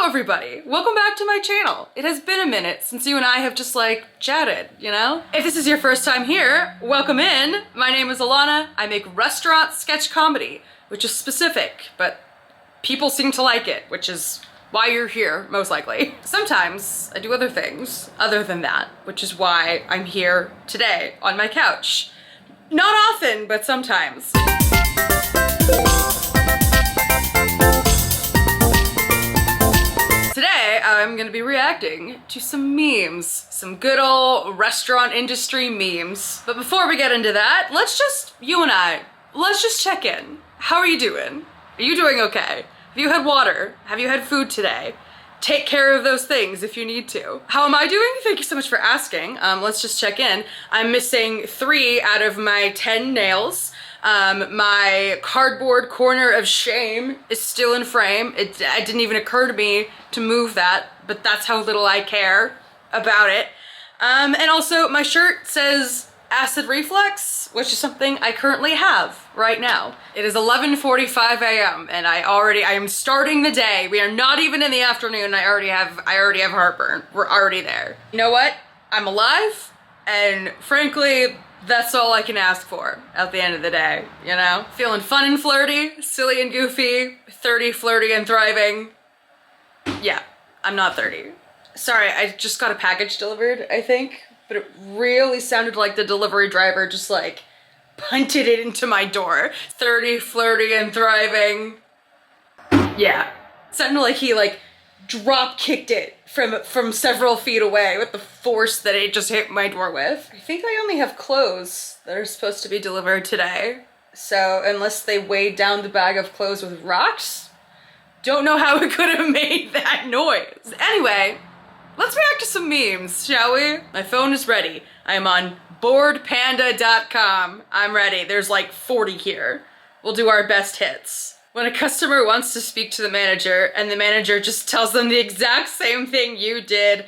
everybody, welcome back to my channel. It has been a minute since you and I have just like chatted, you know? If this is your first time here, welcome in. My name is Alana. I make restaurant sketch comedy, which is specific, but people seem to like it, which is why you're here, most likely. Sometimes I do other things other than that, which is why I'm here today on my couch. Not often, but sometimes. Today, I'm gonna be reacting to some memes, some good old restaurant industry memes. But before we get into that, you and I, let's just check in. How are you doing? Are you doing okay? Have you had water? Have you had food today? Take care of those things if you need to. How am I doing? Thank you so much for asking. Let's just check in. I'm missing 3 out of my 10 nails. My cardboard corner of shame is still in frame. It didn't even occur to me to move that, but that's how little I care about it. And also my shirt says acid reflux, which is something I currently have right now. It is 11:45 a.m. and I am starting the day. We are not even in the afternoon. I already have heartburn. We're already there. You know what? I'm alive, and frankly, that's all I can ask for at the end of the day, you know? Feeling fun and flirty, silly and goofy, 30, flirty and thriving. Yeah, I'm not 30. Sorry, I just got a package delivered, I think, but it really sounded like the delivery driver just like punted it into my door. 30, flirty and thriving. Yeah, it sounded like he like drop kicked it from several feet away with the force that it just hit my door with. I think I only have clothes that are supposed to be delivered today. So unless they weighed down the bag of clothes with rocks, don't know how it could have made that noise. Anyway, let's react to some memes, shall we? My phone is ready. I am on boredpanda.com. I'm ready. There's like 40 here. We'll do our best hits. When a customer wants to speak to the manager and the manager just tells them the exact same thing you did.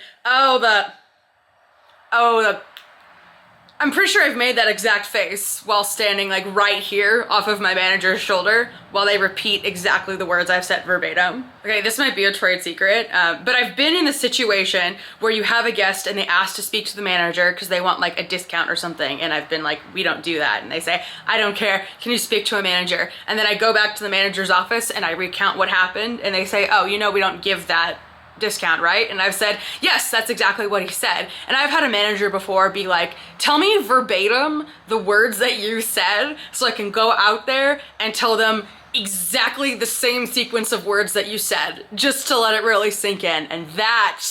I'm pretty sure I've made that exact face while standing like right here off of my manager's shoulder while they repeat exactly the words I've said verbatim. Okay, this might be a trade secret, but I've been in a situation where you have a guest and they ask to speak to the manager because they want like a discount or something, and I've been like, we don't do that. And they say, I don't care, can you speak to a manager? And then I go back to the manager's office and I recount what happened, and they say, oh, you know, we don't give that discount, right? And I've said, yes, that's exactly what he said. And I've had a manager before be like, tell me verbatim the words that you said so I can go out there and tell them exactly the same sequence of words that you said, just to let it really sink in. And that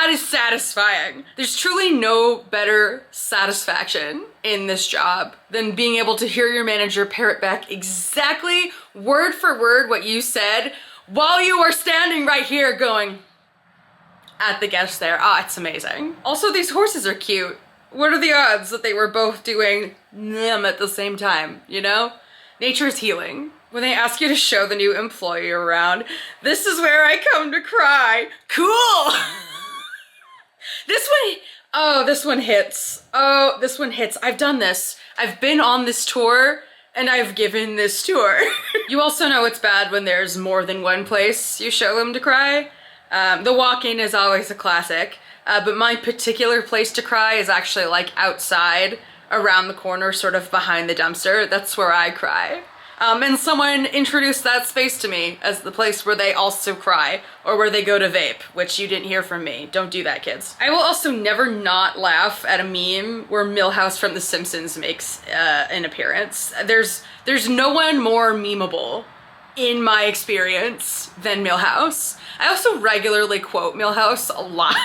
is satisfying. There's truly no better satisfaction in this job than being able to hear your manager parrot back exactly word for word what you said while you are standing right here going at the guest there. Ah, it's amazing. Also, these horses are cute. What are the odds that they were both doing them at the same time, you know? Nature is healing. When they ask you to show the new employee around, this is where I come to cry. Cool! This one hits. Oh, this one hits. I've done this. I've been on this tour and I've given this tour. You also know it's bad when there's more than one place you show them to cry. The walk-in is always a classic, but my particular place to cry is actually like outside, around the corner, sort of behind the dumpster. That's where I cry. And someone introduced that space to me as the place where they also cry, or where they go to vape, which you didn't hear from me. Don't do that, kids. I will also never not laugh at a meme where Milhouse from The Simpsons makes an appearance. There's no one more memeable in my experience than Milhouse. I also regularly quote Milhouse a lot.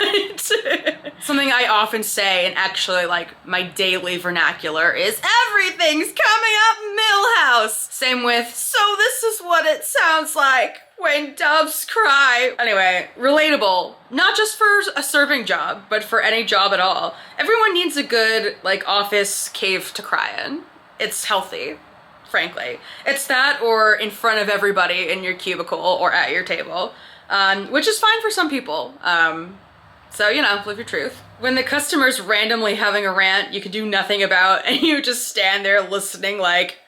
Something I often say, and actually like my daily vernacular, is everything's coming up Milhouse. Same with, so this is what it sounds like when doves cry. Anyway, relatable, not just for a serving job, but for any job at all. Everyone needs a good like office cave to cry in. It's healthy. Frankly. It's that or in front of everybody in your cubicle or at your table, which is fine for some people. So, you know, live your truth. When the customer's randomly having a rant you can do nothing about and you just stand there listening like,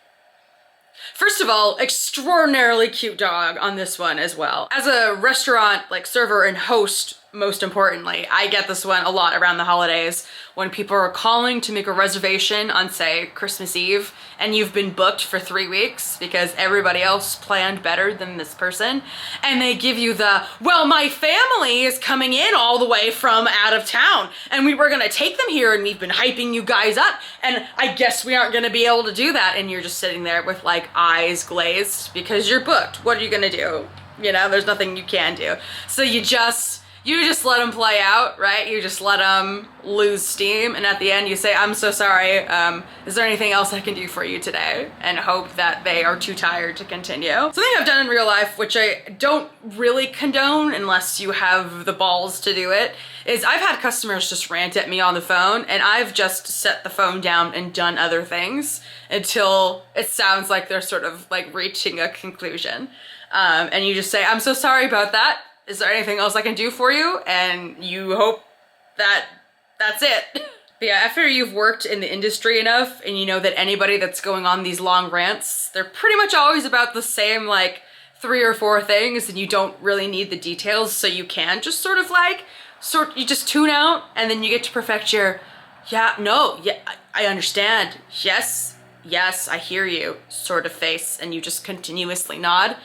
First of all, extraordinarily cute dog on this one as well. As a restaurant like server and host, most importantly, I get this one a lot around the holidays when people are calling to make a reservation on, say, Christmas Eve, and you've been booked for 3 weeks because everybody else planned better than this person, and they give you the, well, my family is coming in all the way from out of town, and we were gonna take them here, and we've been hyping you guys up, and I guess we aren't gonna be able to do that, and you're just sitting there with like eyes glazed because you're booked. What are you gonna do? You know, there's nothing you can do. So you just let them play out, right? You just let them lose steam, and at the end you say, I'm so sorry, is there anything else I can do for you today? And hope that they are too tired to continue. Something I've done in real life, which I don't really condone unless you have the balls to do it, is I've had customers just rant at me on the phone, and I've just set the phone down and done other things until it sounds like they're sort of like reaching a conclusion. And you just say, I'm so sorry about that. Is there anything else I can do for you? And you hope that that's it. But yeah, after you've worked in the industry enough and you know that anybody that's going on these long rants, they're pretty much always about the same like 3 or 4 things, and you don't really need the details, so you can just sort of like, you just tune out, and then you get to perfect your, yeah, no, yeah, I understand, yes, I hear you sort of face, and you just continuously nod.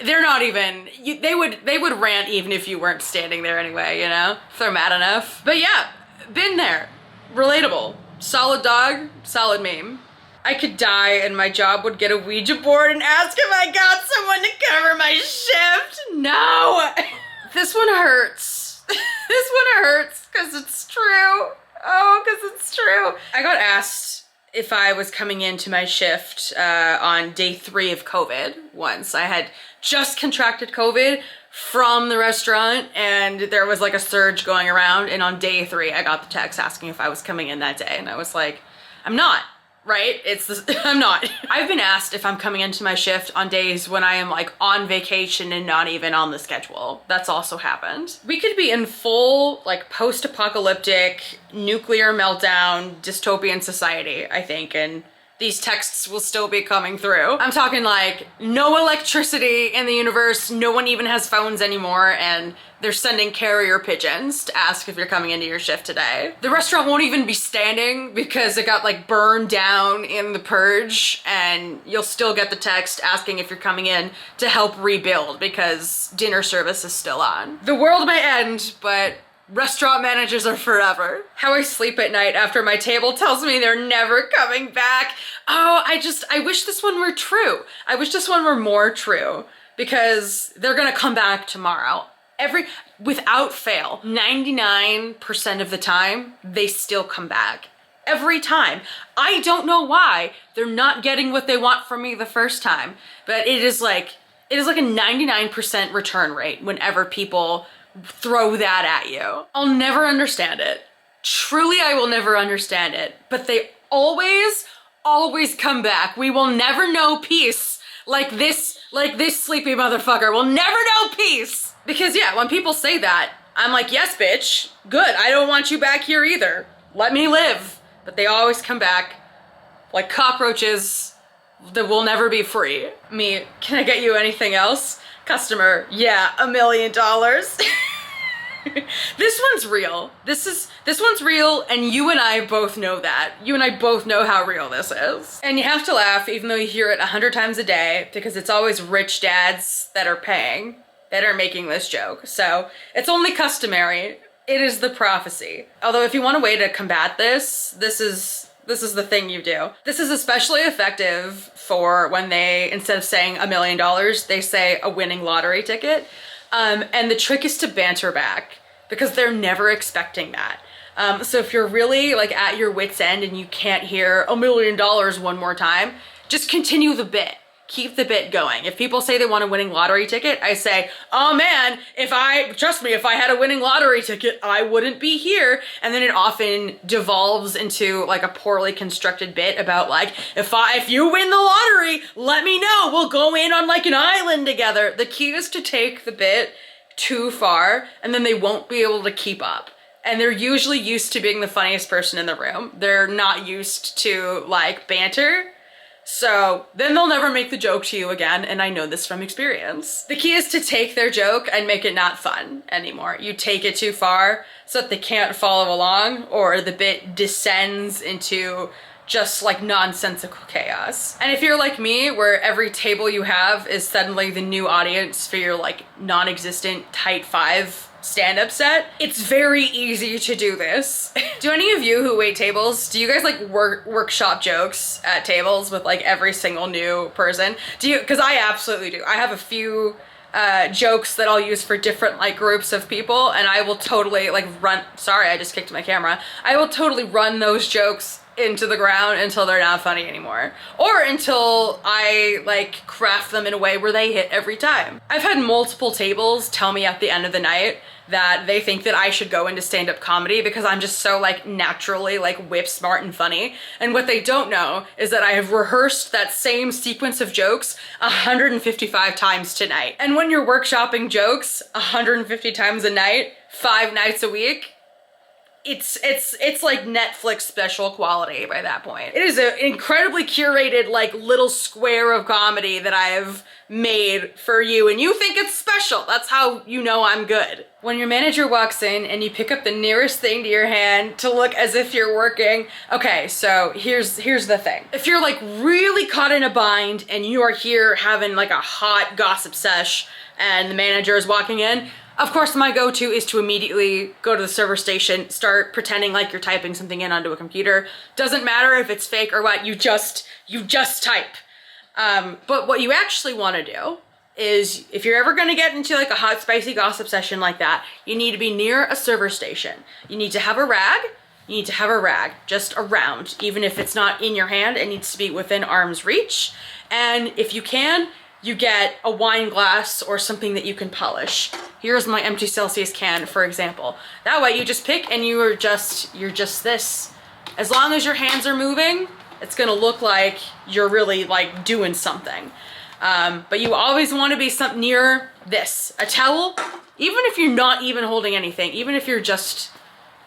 They're not even, they would rant even if you weren't standing there anyway, you know, if they're mad enough. But yeah, been there, relatable, solid dog, solid meme. I could die and my job would get a Ouija board and ask if I got someone to cover my shift. No, this one hurts. This one hurts because it's true. Oh, because it's true. I got asked if I was coming into my shift on day 3 of COVID once. I had just contracted COVID from the restaurant, and there was like a surge going around, and on day 3 I got the text asking if I was coming in that day, and I was like, I'm not, right? I'm not. I've been asked if I'm coming into my shift on days when I am like on vacation and not even on the schedule. That's also happened. We could be in full like post-apocalyptic nuclear meltdown dystopian society, I think, and these texts will still be coming through. I'm talking like no electricity in the universe, no one even has phones anymore, and they're sending carrier pigeons to ask if you're coming into your shift today. The restaurant won't even be standing because it got like burned down in the purge, and you'll still get the text asking if you're coming in to help rebuild because dinner service is still on. The world may end, but restaurant managers are forever. How I sleep at night after my table tells me they're never coming back. Oh, I wish this one were true. I wish this one were more true, because they're gonna come back tomorrow. Without fail, 99% of the time, they still come back. Every time. I don't know why. They're not getting what they want from me the first time, but it is like a 99% return rate whenever people throw that at you. I'll never understand it. Truly, I will never understand it, but they always come back. We will never know peace like this sleepy motherfucker will never know peace. Because yeah, when people say that, I'm like, yes, bitch, good. I don't want you back here either. Let me live. But they always come back like cockroaches that will never be free. Me, can I get you anything else? Customer, yeah, $1 million. This one's real. This one's real, and you and I both know that. You and I both know how real this is. And you have to laugh even though you hear it 100 times a day, because it's always rich dads that are paying, that are making this joke. So it's only customary. It is the prophecy. Although if you want a way to combat this, this is the thing you do. This is especially effective for when they, instead of saying $1 million, they say a winning lottery ticket. And the trick is to banter back, because they're never expecting that. So if you're really like at your wit's end and you can't hear $1 million one more time, just continue the bit. Keep the bit going. If people say they want a winning lottery ticket, I say, oh man, trust me, if I had a winning lottery ticket, I wouldn't be here. And then it often devolves into like a poorly constructed bit about like, if you win the lottery, let me know. We'll go in on like an island together. The key is to take the bit too far, and then they won't be able to keep up. And they're usually used to being the funniest person in the room. They're not used to like banter. So then they'll never make the joke to you again, and I know this from experience. The key is to take their joke and make it not fun anymore. You take it too far so that they can't follow along, or the bit descends into just like nonsensical chaos. And if you're like me, where every table you have is suddenly the new audience for your like non-existent tight 5 stand-up set, it's very easy to do this. Do any of you who wait tables, do you guys like workshop jokes at tables with like every single new person? Do you? Because I absolutely do. I have a few jokes that I'll use for different like groups of people, and I will totally like sorry, I just kicked my camera. I will totally run those jokes into the ground until they're not funny anymore, or until I like craft them in a way where they hit every time. I've had multiple tables tell me at the end of the night that they think that I should go into stand-up comedy because I'm just so like naturally like whip smart and funny. And what they don't know is that I have rehearsed that same sequence of jokes 155 times tonight. And when you're workshopping jokes 150 times a night, 5 nights a week, it's like Netflix special quality by that point. It is an incredibly curated like little square of comedy that I've made for you, and you think it's special. That's how you know I'm good. When your manager walks in and you pick up the nearest thing to your hand to look as if you're working. Okay, so here's the thing. If you're like really caught in a bind and you are here having like a hot gossip sesh and the manager is walking in, of course, my go-to is to immediately go to the server station, start pretending like you're typing something in onto a computer. Doesn't matter if it's fake or what, you just type. But what you actually want to do is, if you're ever going to get into like a hot, spicy gossip session like that, you need to be near a server station. You need to have a rag. You need to have a rag just around, even if it's not in your hand, it needs to be within arm's reach. And if you can, you get a wine glass or something that you can polish. Here's my empty Celsius can, for example. That way you just pick and you're just this. As long as your hands are moving, it's gonna look like you're really like doing something. But you always wanna be near this. A towel, even if you're not even holding anything, even if you're just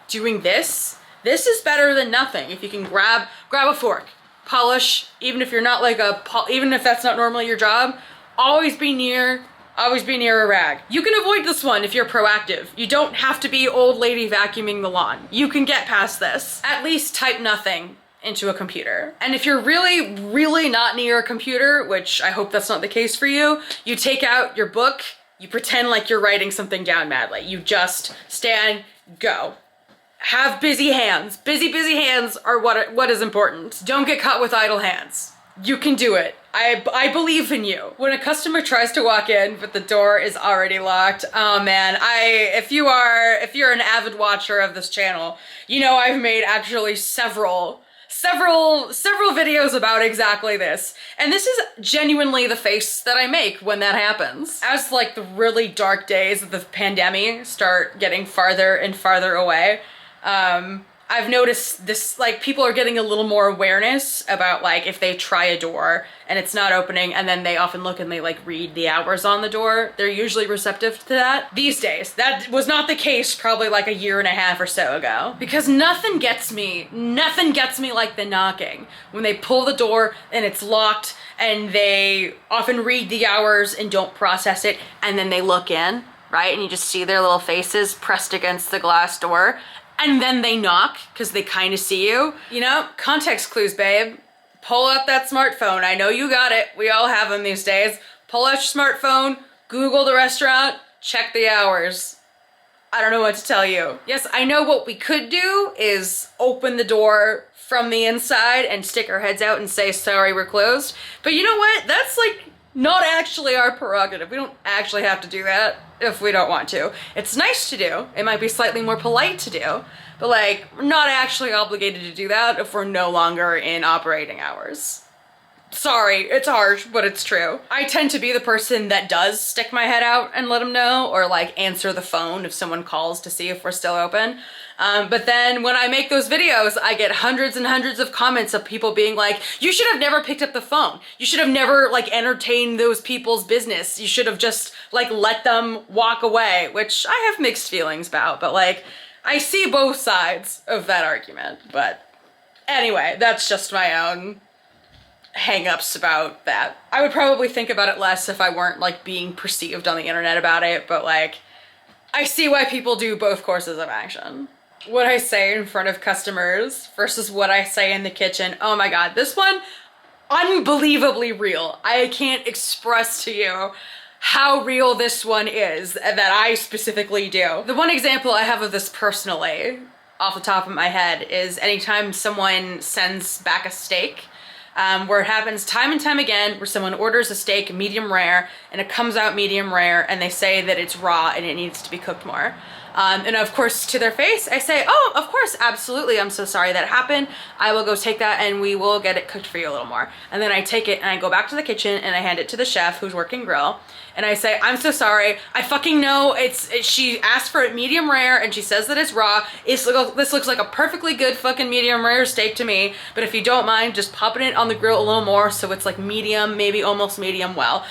doing this is better than nothing. If you can grab a fork, polish, even if you're not like even if that's not normally your job, always be near a rag. You can avoid this one if you're proactive. You don't have to be old lady vacuuming the lawn. You can get past this. At least type nothing into a computer. And if you're really, really not near a computer, which I hope that's not the case for you, you take out your book, you pretend like you're writing something down madly. You just stand, go. Have busy hands. Busy hands are what is important. Don't get caught with idle hands. You can do it. I believe in you. When a customer tries to walk in but the door is already locked, oh man, if you're an avid watcher of this channel, you know I've made actually several videos about exactly this. And this is genuinely the face that I make when that happens. As like the really dark days of the pandemic start getting farther and farther away, I've noticed this, like, people are getting a little more awareness about, like, if they try a door and it's not opening, and then they often look and they, like, read the hours on the door. They're usually receptive to that these days. That was not the case probably like a year and a half or so ago. Because nothing gets me like the knocking. When they pull the door and it's locked and they often read the hours and don't process it, and then they look in, right? And you just see their little faces pressed against the glass door. And then they knock, because they kind of see you. You know, context clues, babe. Pull out that smartphone. I know you got it. We all have them these days. Pull out your smartphone, Google the restaurant, check the hours. I don't know what to tell you. Yes, I know what we could do is open the door from the inside and stick our heads out and say, sorry, we're closed. But you know what? That's like not actually our prerogative. We don't actually have to do that if we don't want to. It's nice to do. It might be slightly more polite to do, but like, we're not actually obligated to do that if we're no longer in operating hours. Sorry, it's harsh, but it's true. I tend to be the person that does stick my head out and let them know, or like answer the phone if someone calls to see if we're still open. But then when I make those videos, I get hundreds and hundreds of comments of people being like, you should have never picked up the phone. You should have never like entertained those people's business. You should have just like let them walk away, which I have mixed feelings about, but like I see both sides of that argument. But anyway, that's just my own hang-ups about that. I would probably think about it less if I weren't like being perceived on the internet about it, but like, I see why people do both courses of action. What I say in front of customers versus what I say in the kitchen. Oh my God, this one, unbelievably real. I can't express to you how real this one is that I specifically do. The one example I have of this personally, off the top of my head, is anytime someone sends back a steak, where it happens time and time again, where someone orders a steak medium rare and it comes out medium rare and they say that it's raw and it needs to be cooked more. And of course, to their face, I say, oh, of course, absolutely. I'm so sorry that happened. I will go take that and we will get it cooked for you a little more. And then I take it and I go back to the kitchen and I hand it to the chef who's working grill. And I say, I'm so sorry. I fucking know she asked for it medium rare and she says that it's raw. This looks like a perfectly good fucking medium rare steak to me. But if you don't mind, just popping it on the grill a little more so it's like medium, maybe almost medium well.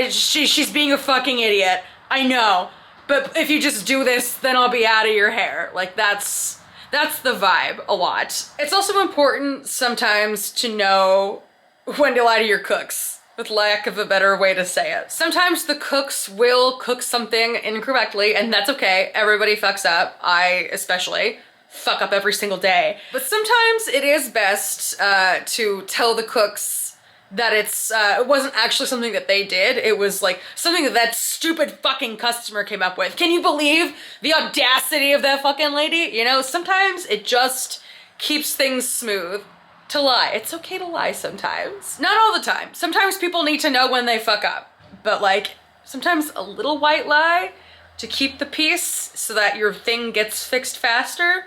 She's being a fucking idiot. I know. But if you just do this, then I'll be out of your hair. Like that's the vibe a lot. It's also important sometimes to know when to lie to your cooks, with lack of a better way to say it. Sometimes the cooks will cook something incorrectly, and that's okay. Everybody fucks up. I especially fuck up every single day. But sometimes it is best to tell the cooks that it wasn't actually something that they did. It was like something that stupid fucking customer came up with. Can you believe the audacity of that fucking lady? You know, sometimes it just keeps things smooth to lie. It's okay to lie sometimes. Not all the time. Sometimes people need to know when they fuck up. But like, sometimes a little white lie to keep the peace so that your thing gets fixed faster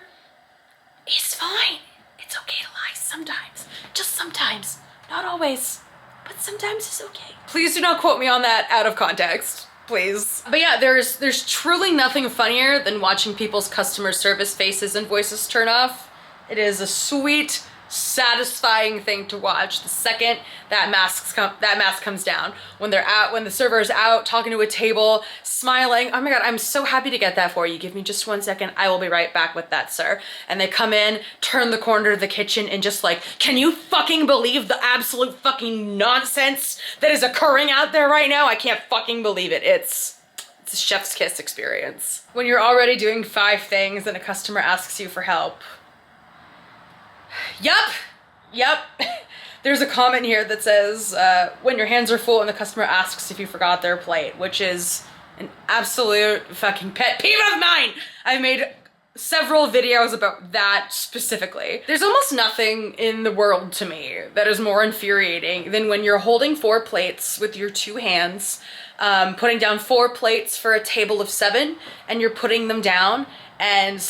is fine. It's okay to lie sometimes. Just sometimes. Not always, but sometimes it's okay. Please do not quote me on that out of context, please. But yeah, there's truly nothing funnier than watching people's customer service faces and voices turn off. It is a sweet, satisfying thing to watch the second that mask comes down. When the server is out talking to a table, smiling. Oh my God, I'm so happy to get that for you. Give me just 1 second. I will be right back with that, sir. And they come in, turn the corner of the kitchen and just like, can you fucking believe the absolute fucking nonsense that is occurring out there right now? I can't fucking believe it. It's a chef's kiss experience. When you're already doing 5 things and a customer asks you for help. Yep. There's a comment here that says, when your hands are full and the customer asks if you forgot their plate, which is an absolute fucking pet peeve of mine. I've made several videos about that specifically. There's almost nothing in the world to me that is more infuriating than when you're holding 4 plates with your 2 hands, putting down 4 plates for a table of 7, and you're putting them down, and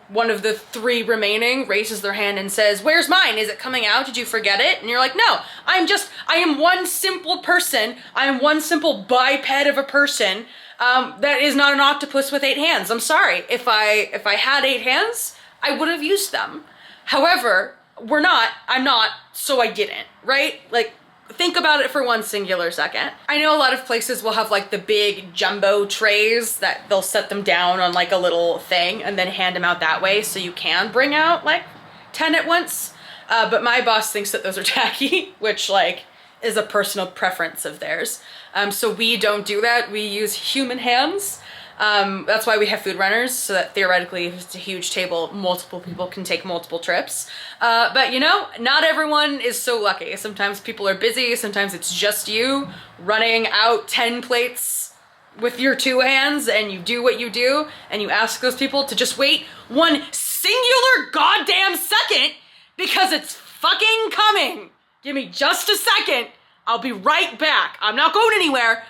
one of the 3 remaining raises their hand and says, where's mine? Is it coming out? Did you forget it? And you're like, no, I am one simple person. I am one simple biped of a person that is not an octopus with 8 hands. I'm sorry. If I had 8 hands, I would have used them. However, I'm not, so I didn't, right? Like, think about it for one singular second. I know a lot of places will have like the big jumbo trays that they'll set them down on like a little thing and then hand them out that way so you can bring out like 10 at once. But my boss thinks that those are tacky, which like is a personal preference of theirs. So we don't do that. We use human hands. That's why we have food runners, so that theoretically if it's a huge table, multiple people can take multiple trips. But you know, not everyone is so lucky. Sometimes people are busy, sometimes it's just you running out 10 plates with your 2 hands, and you do what you do, and you ask those people to just wait 1 singular goddamn second because it's fucking coming. Give me just a second. I'll be right back. I'm not going anywhere.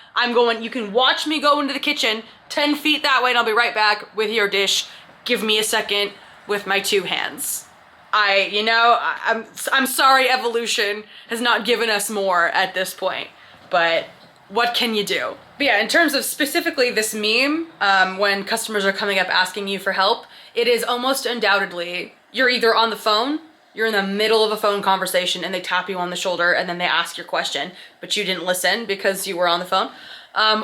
You can watch me go into the kitchen 10 feet that way and I'll be right back with your dish. Give me a second with my 2 hands. I'm sorry evolution has not given us more at this point, but what can you do? But yeah, in terms of specifically this meme, when customers are coming up asking you for help, it is almost undoubtedly, you're either on the phone, you're in the middle of a phone conversation and they tap you on the shoulder and then they ask your question, but you didn't listen because you were on the phone.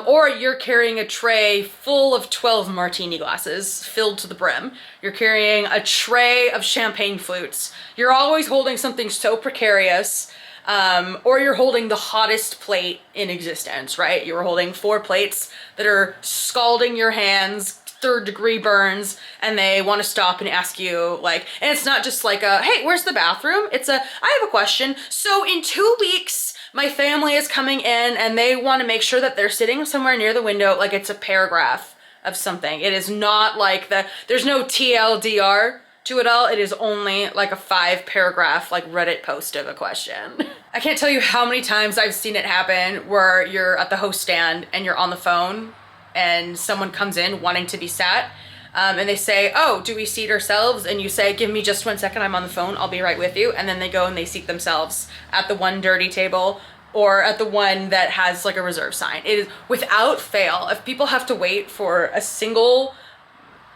Or you're carrying a tray full of 12 martini glasses filled to the brim. You're carrying a tray of champagne flutes. You're always holding something so precarious or you're holding the hottest plate in existence, right? You're holding 4 plates that are scalding your hands, 3rd-degree burns, and they want to stop and ask you, like, and it's not just like a, hey, where's the bathroom? It's a, I have a question. So in 2 weeks, my family is coming in and they want to make sure that they're sitting somewhere near the window, like it's a paragraph of something. It is not like there's no TLDR to it all. It is only like a 5-paragraph like Reddit post of a question. I can't tell you how many times I've seen it happen where you're at the host stand and you're on the phone and someone comes in wanting to be sat, and they say, oh, do we seat ourselves? And you say, give me just 1 second, I'm on the phone, I'll be right with you. And then they go and they seat themselves at the one dirty table or at the one that has like a reserve sign. It is without fail, if people have to wait for a single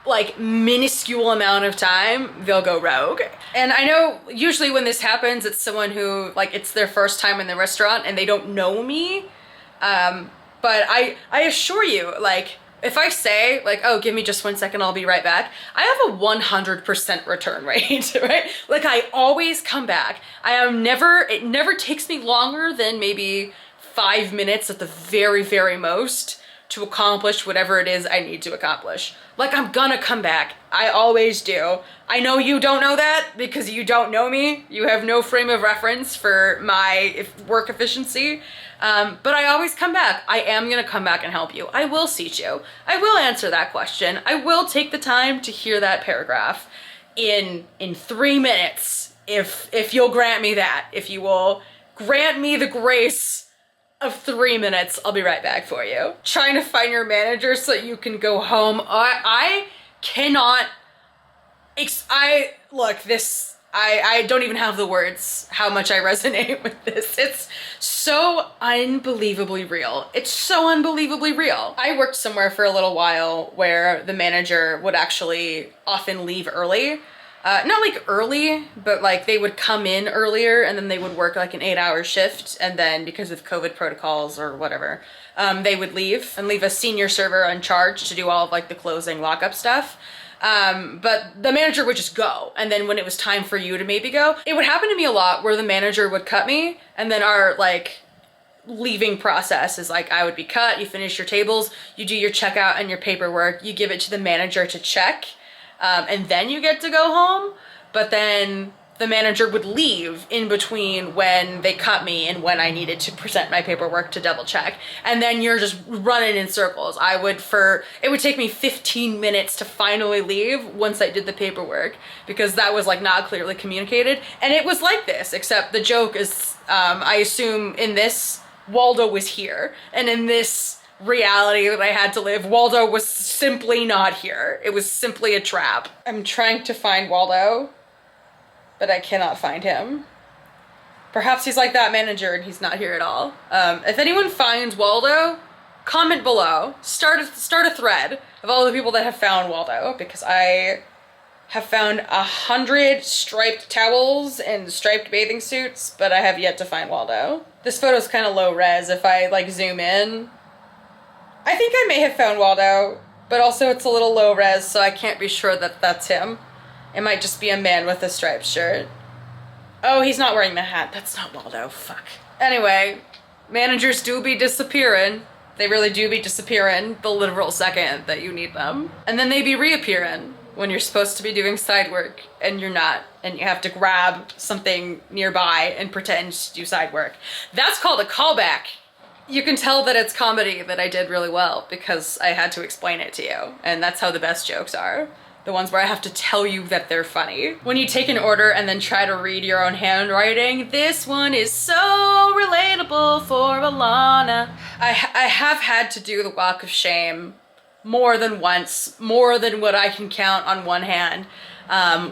like minuscule amount of time, they'll go rogue. And I know usually when this happens, it's someone who like, it's their first time in the restaurant and they don't know me. But I assure you, like, if I say like, oh, give me just 1 second, I'll be right back, I have a 100% return rate, right? Like I always come back. It never takes me longer than maybe 5 minutes at the very, very most to accomplish whatever it is I need to accomplish. Like I'm gonna come back. I always do. I know you don't know that because you don't know me. You have no frame of reference for my work efficiency. But I always come back. I am gonna come back and help you. I will seat you. I will answer that question. I will take the time to hear that paragraph in 3 minutes if you'll grant me that. If you will grant me the grace of 3 minutes, I'll be right back for you. Trying to find your manager so that you can go home. I cannot, I don't even have the words how much I resonate with this. It's so unbelievably real. It's so unbelievably real. I worked somewhere for a little while where the manager would actually often leave early. Not like early, but like they would come in earlier and then they would work like an 8-hour shift. And then because of COVID protocols or whatever, they would leave and leave a senior server in charge to do all of like the closing lockup stuff. But the manager would just go. And then when it was time for you to maybe go, it would happen to me a lot where the manager would cut me and then our like leaving process is like, I would be cut, you finish your tables, you do your checkout and your paperwork, you give it to the manager to check. And then you get to go home, but then the manager would leave in between when they cut me and when I needed to present my paperwork to double check. And then you're just running in circles. It would take me 15 minutes to finally leave once I did the paperwork because that was like not clearly communicated. And it was like this, except the joke is, I assume in this, Waldo was here. And in this reality that I had to live, Waldo was simply not here. It was simply a trap. I'm trying to find Waldo, but I cannot find him. Perhaps he's like that manager and he's not here at all. If anyone finds Waldo, comment below. Start a thread of all the people that have found Waldo, because I have found 100 striped towels and striped bathing suits, but I have yet to find Waldo. This photo's kind of low res. If I like zoom in, I think I may have found Waldo, but also it's a little low res, so I can't be sure that that's him. It might just be a man with a striped shirt. Oh, he's not wearing the hat. That's not Waldo. Fuck. Anyway, managers do be disappearing. They really do be disappearing the literal second that you need them. And then they be reappearing when you're supposed to be doing side work and you're not, and you have to grab something nearby and pretend to do side work. That's called a callback. You can tell that it's comedy that I did really well because I had to explain it to you. And that's how the best jokes are. The ones where I have to tell you that they're funny. When you take an order and then try to read your own handwriting, this one is so relatable for Alana. I have had to do the walk of shame more than once, more than what I can count on one hand,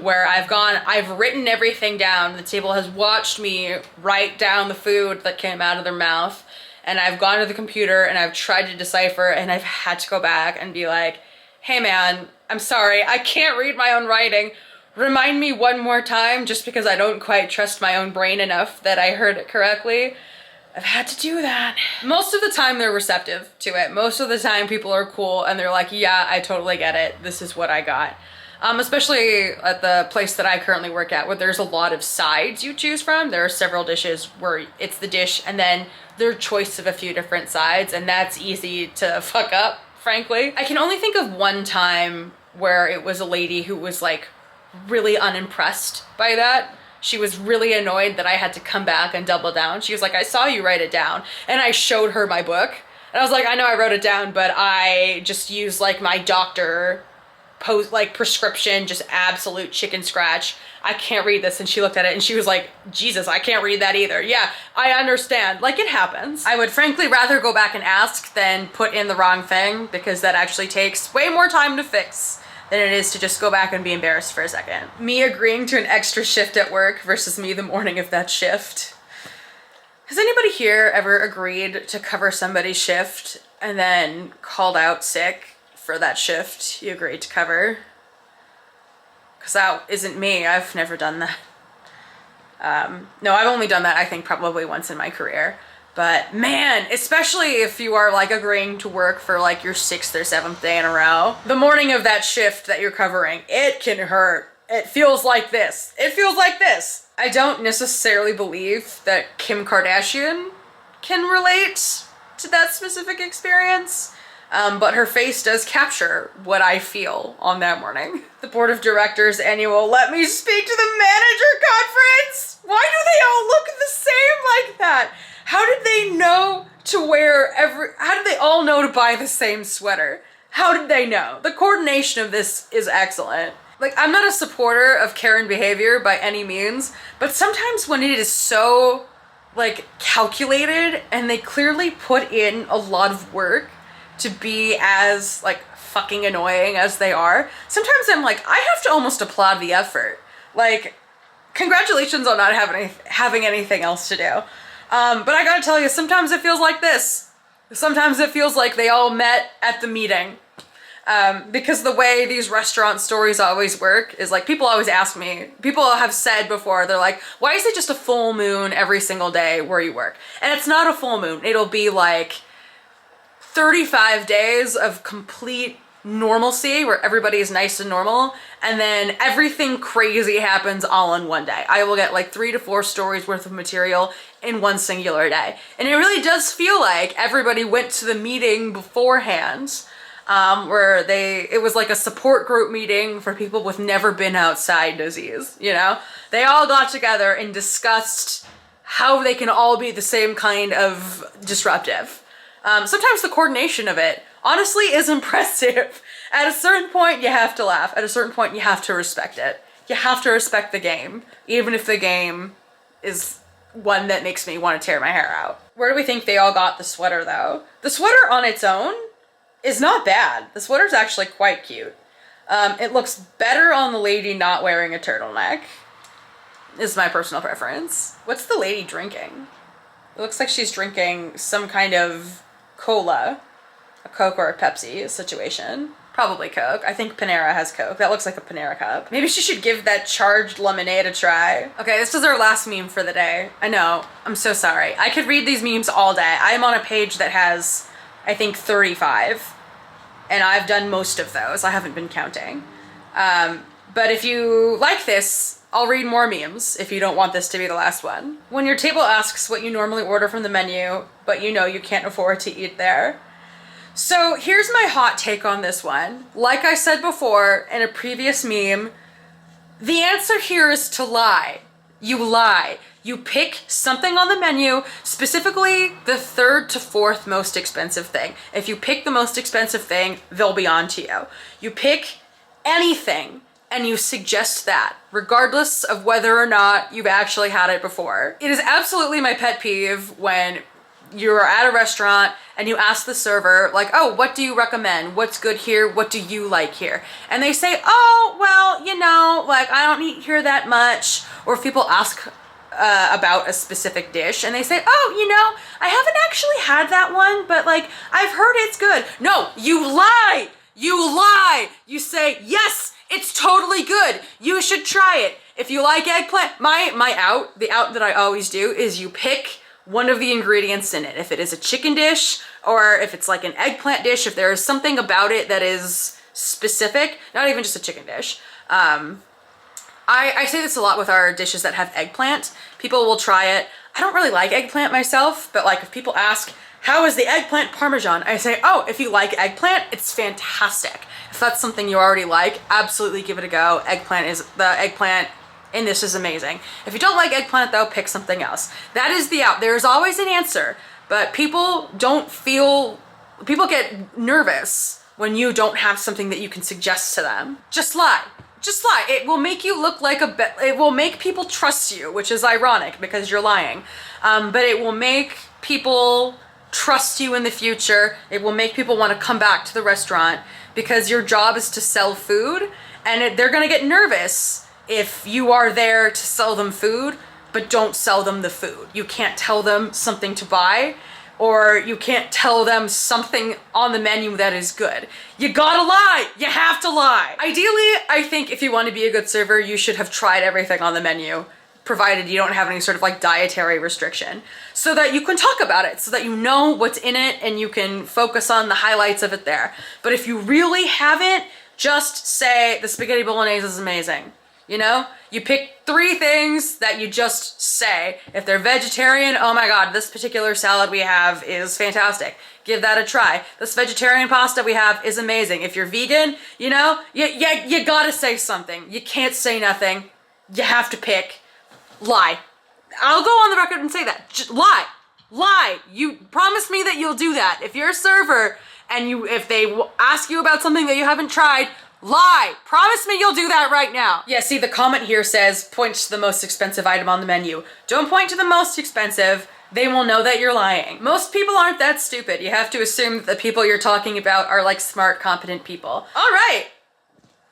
where I've written everything down. The table has watched me write down the food that came out of their mouth. And I've gone to the computer and I've tried to decipher and I've had to go back and be like, hey man, I'm sorry, I can't read my own writing. Remind me one more time, just because I don't quite trust my own brain enough that I heard it correctly. I've had to do that. Most of the time they're receptive to it. Most of the time people are cool and they're like, yeah, I totally get it. This is what I got. Especially at the place that I currently work at, where there's a lot of sides you choose from. There are several dishes where it's the dish and then their choice of a few different sides, and that's easy to fuck up, frankly. I can only think of one time where it was a lady who was like really unimpressed by that. She was really annoyed that I had to come back and double down. She was like, I saw you write it down. And I showed her my book. And I was like, I know I wrote it down, but I just used like my doctor prescription, just absolute chicken scratch. I can't read this. And she looked at it and she was like, Jesus, I can't read that either. Yeah, I understand. Like, it happens. I would frankly rather go back and ask than put in the wrong thing, because that actually takes way more time to fix than it is to just go back and be embarrassed for a second. Me agreeing to an extra shift at work versus me the morning of that shift. Has anybody here ever agreed to cover somebody's shift and then called out sick for that shift you agreed to cover? Because that isn't me. I've never done that. No, I've only done that, I think, probably once in my career. But man, especially if you are like agreeing to work for like your 6th or 7th day in a row, the morning of that shift that you're covering, it can hurt. It feels like this. It feels like this. I don't necessarily believe that Kim Kardashian can relate to that specific experience. But her face does capture what I feel on that morning. The board of directors annual let me speak to the manager conference. Why do they all look the same like that? How did they know to wear how did they all know to buy the same sweater? How did they know? The coordination of this is excellent. Like, I'm not a supporter of Karen behavior by any means, but sometimes when it is so like calculated and they clearly put in a lot of work to be as like fucking annoying as they are, sometimes I'm like, I have to almost applaud the effort. Like, congratulations on not having anything else to do. But I gotta tell you, sometimes it feels like this. Sometimes it feels like they all met at the meeting. Because the way these restaurant stories always work is like, people always ask me, people have said before, they're like, why is it just a full moon every single day where you work? And it's not a full moon. It'll be like 35 days of complete normalcy where everybody is nice and normal, and then everything crazy happens all in one day. I will get like 3 to 4 stories worth of material in one singular day. And it really does feel like everybody went to the meeting beforehand, where it was like a support group meeting for people with never been outside disease, you know? They all got together and discussed how they can all be the same kind of disruptive. Sometimes the coordination of it, honestly, is impressive. At a certain point, you have to laugh. At a certain point, you have to respect it. You have to respect the game, even if the game is one that makes me want to tear my hair out. Where do we think they all got the sweater, though? The sweater on its own is not bad. The sweater's actually quite cute. It looks better on the lady not wearing a turtleneck, is my personal preference. What's the lady drinking? It looks like she's drinking some kind of cola, a Coke or a Pepsi situation. Probably Coke. I think Panera has Coke. That looks like a Panera cup. Maybe she should give that charged lemonade a try. Okay, this is our last meme for the day. I know, I'm so sorry. I could read these memes all day. I'm on a page that has, I think, 35. And I've done most of those. I haven't been counting. But if you like this, I'll read more memes if you don't want this to be the last one. When your table asks what you normally order from the menu, but you know you can't afford to eat there. So here's my hot take on this one. Like I said before in a previous meme, the answer here is to lie. You lie. You pick something on the menu, specifically the 3rd to 4th most expensive thing. If you pick the most expensive thing, they'll be on to you. You pick anything and you suggest that, regardless of whether or not you've actually had it before. It is absolutely my pet peeve when you're at a restaurant and you ask the server, like, oh, what do you recommend? What's good here? What do you like here? And they say, oh, well, you know, like, I don't eat here that much. Or if people ask about a specific dish and they say, oh, you know, I haven't actually had that one, but like, I've heard it's good. No, you lie. You lie. You say, yes, it's totally good. You should try it. If you like eggplant, the out that I always do is you pick one of the ingredients in it. If it is a chicken dish or if it's like an eggplant dish, if there is something about it that is specific, not even just a chicken dish, I say this a lot with our dishes that have eggplant. People will try it. I don't really like eggplant myself, but like if people ask, how is the eggplant parmesan? I say, oh, if you like eggplant, it's fantastic. If that's something you already like, absolutely give it a go. The eggplant in this is amazing. If you don't like eggplant though, pick something else. That is the out. There's always an answer, but people get nervous when you don't have something that you can suggest to them. Just lie. Just lie. It will make you look like it will make people trust you, which is ironic because you're lying. But it will make people trust you in the future. It will make people want to come back to the restaurant because your job is to sell food, and they're gonna get nervous if you are there to sell them food, but don't sell them the food. You can't tell them something to buy, or you can't tell them something on the menu that is good. You gotta lie. You have to lie. Ideally, I think if you want to be a good server, you should have tried everything on the menu, provided you don't have any sort of like dietary restriction, so that you can talk about it, so that you know what's in it and you can focus on the highlights of it there. But if you really haven't, just say the spaghetti bolognese is amazing. You know, you pick 3 things that you just say. If they're vegetarian, oh my God, this particular salad we have is fantastic. Give that a try. This vegetarian pasta we have is amazing. If you're vegan, you know, you gotta say something. You can't say nothing. You have to pick. Lie. I'll go on the record and say that. Just lie. Lie. You promise me that you'll do that. If you're a server and if they ask you about something that you haven't tried, lie. Promise me you'll do that right now. Yeah, see, the comment here says, point to the most expensive item on the menu. Don't point to the most expensive. They will know that you're lying. Most people aren't that stupid. You have to assume that the people you're talking about are like smart, competent people. All right.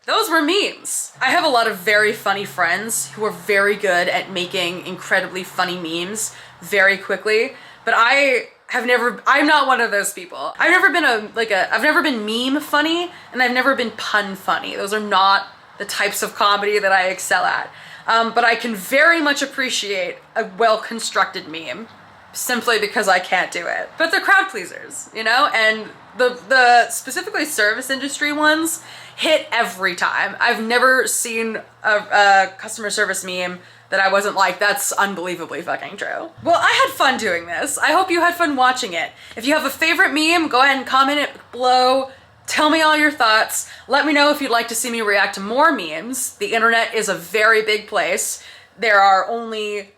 Those were memes. I have a lot of very funny friends who are very good at making incredibly funny memes very quickly, but I'm not one of those people. I've never been meme funny, and I've never been pun funny. Those are not the types of comedy that I excel at. But I can very much appreciate a well-constructed meme, simply because I can't do it. But they're crowd pleasers, you know? And the specifically service industry ones hit every time. I've never seen a customer service meme that I wasn't like, that's unbelievably fucking true. Well, I had fun doing this. I hope you had fun watching it. If you have a favorite meme, go ahead and comment it below. Tell me all your thoughts. Let me know if you'd like to see me react to more memes. The internet is a very big place. There are only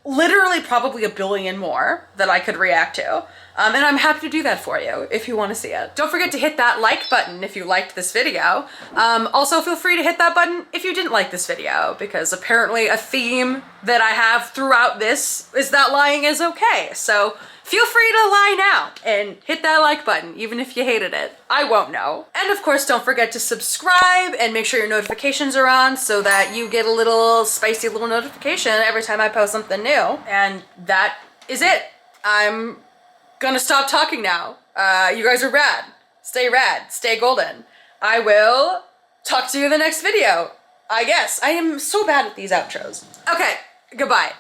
literally probably a billion more that I could react to. And I'm happy to do that for you if you want to see it. Don't forget to hit that like button if you liked this video. Also feel free to hit that button if you didn't like this video, because apparently a theme that I have throughout this is that lying is okay. So feel free to lie now and hit that like button, even if you hated it. I won't know. And of course, don't forget to subscribe and make sure your notifications are on so that you get a little spicy little notification every time I post something new. And that is it. I'm gonna stop talking now. You guys are rad. Stay golden. I will talk to you in the next video, I guess. I am so bad at these outros. Okay, goodbye.